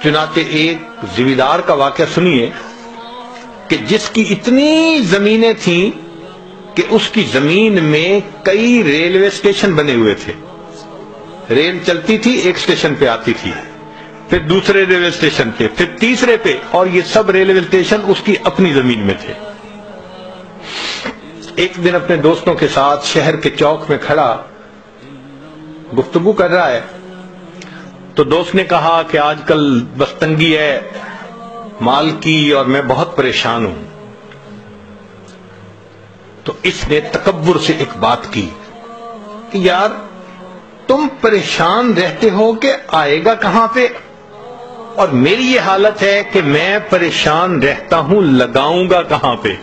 چنانچہ ایک زمیندار کا واقعہ سنیے کہ جس کی اتنی زمینیں تھیں کہ اس کی زمین میں کئی ریلوے اسٹیشن بنے ہوئے تھے. ریل چلتی تھی، ایک اسٹیشن پہ آتی تھی، پھر دوسرے ریلوے اسٹیشن پہ، پھر تیسرے پہ، اور یہ سب ریلوے اسٹیشن اس کی اپنی زمین میں تھے. ایک دن اپنے دوستوں کے ساتھ شہر کے چوک میں کھڑا گفتگو کر رہا ہے تو دوست نے کہا کہ آج کل بس تنگی ہے مال کی اور میں بہت پریشان ہوں. تو اس نے تکبر سے ایک بات کی کہ یار تم پریشان رہتے ہو کہ آئے گا کہاں پہ، اور میری یہ حالت ہے کہ میں پریشان رہتا ہوں لگاؤں گا کہاں پہ.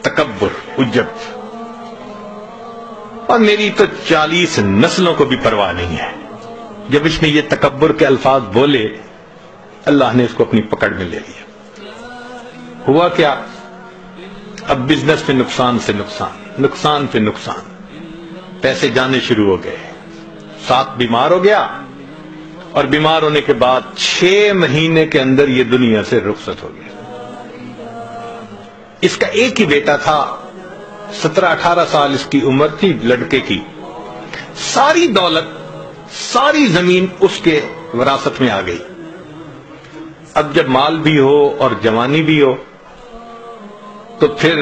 تکبر، عجب. اور میری تو 40 نسلوں کو بھی پرواہ نہیں ہے. جب اس نے یہ تکبر کے الفاظ بولے اللہ نے اس کو اپنی پکڑ میں لے لیا. ہوا کیا؟ اب بزنس میں نقصان سے نقصان، نقصان پہ نقصان، پیسے جانے شروع ہو گئے. ساتھ بیمار ہو گیا اور بیمار ہونے کے بعد 6 مہینے کے اندر یہ دنیا سے رخصت ہو گیا. اس کا ایک ہی بیٹا تھا، 17-18 سال اس کی عمر تھی لڑکے کی. ساری دولت، ساری زمین اس کے وراثت میں آ گئی. اب جب مال بھی ہو اور جوانی بھی ہو تو پھر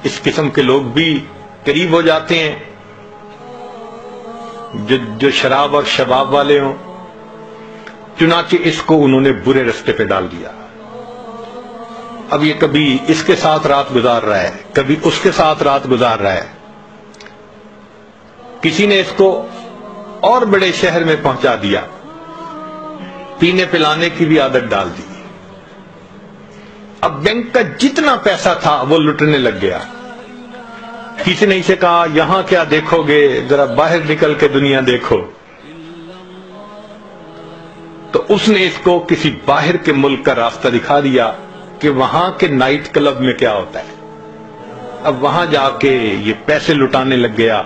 اس قسم کے لوگ بھی قریب ہو جاتے ہیں جو شراب اور شباب والے ہوں. چنانچہ اس کو انہوں نے برے رستے پہ ڈال دیا. اب یہ کبھی اس کے ساتھ رات گزار رہا ہے، کبھی اس کے ساتھ رات گزار رہا ہے. کسی نے اس کو اور بڑے شہر میں پہنچا دیا، پینے پلانے کی بھی عادت ڈال دی. اب بینک کا جتنا پیسہ تھا وہ لٹنے لگ گیا. کسی نے اسے کہا یہاں کیا دیکھو گے، ذرا باہر نکل کے دنیا دیکھو. تو اس نے اس کو کسی باہر کے ملک کا راستہ دکھا دیا کہ وہاں کے نائٹ کلب میں کیا ہوتا ہے. اب وہاں جا کے یہ پیسے لٹانے لگ گیا.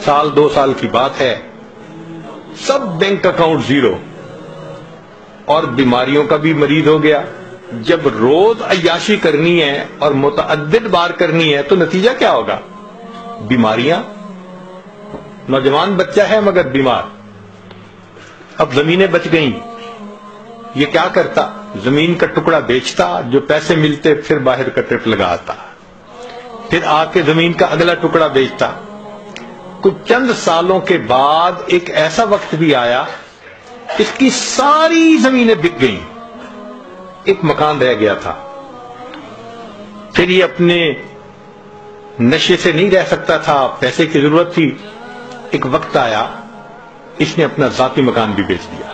1-2 سال کی بات ہے، سب بینک اکاؤنٹ زیرو، اور بیماریوں کا بھی مریض ہو گیا. جب روز عیاشی کرنی ہے اور متعدد بار کرنی ہے تو نتیجہ کیا ہوگا؟ بیماریاں. نوجوان بچہ ہے مگر بیمار. اب زمینیں بچ گئیں، یہ کیا کرتا؟ زمین کا ٹکڑا بیچتا، جو پیسے ملتے پھر باہر کا ٹرپ لگاتا، پھر آ کے زمین کا اگلا ٹکڑا بیچتا. کچھ چند سالوں کے بعد ایک ایسا وقت بھی آیا اس کی ساری زمینیں بک گئیں، ایک مکان رہ گیا تھا. پھر یہ اپنے نشے سے نہیں رہ سکتا تھا، پیسے کی ضرورت تھی. ایک وقت آیا اس نے اپنا ذاتی مکان بھی بیچ دیا.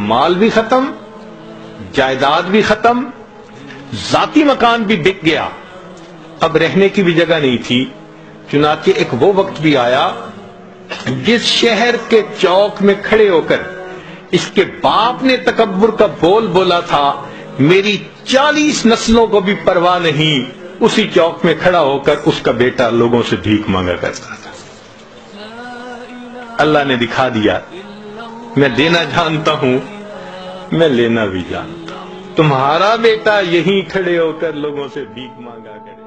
مال بھی ختم، جائیداد بھی ختم، ذاتی مکان بھی بک گیا. اب رہنے کی بھی جگہ نہیں تھی. چنانچہ ایک وہ وقت بھی آیا جس شہر کے چوک میں کھڑے ہو کر اس کے باپ نے تکبر کا بول بولا تھا، میری 40 نسلوں کو بھی پرواہ نہیں، اسی چوک میں کھڑا ہو کر اس کا بیٹا لوگوں سے بھیک مانگا کرتا تھا. اللہ نے دکھا دیا میں دینا جانتا ہوں، میں لینا بھی جانتا ہوں. تمہارا بیٹا یہیں کھڑے ہو کر لوگوں سے بھیک مانگا کرے.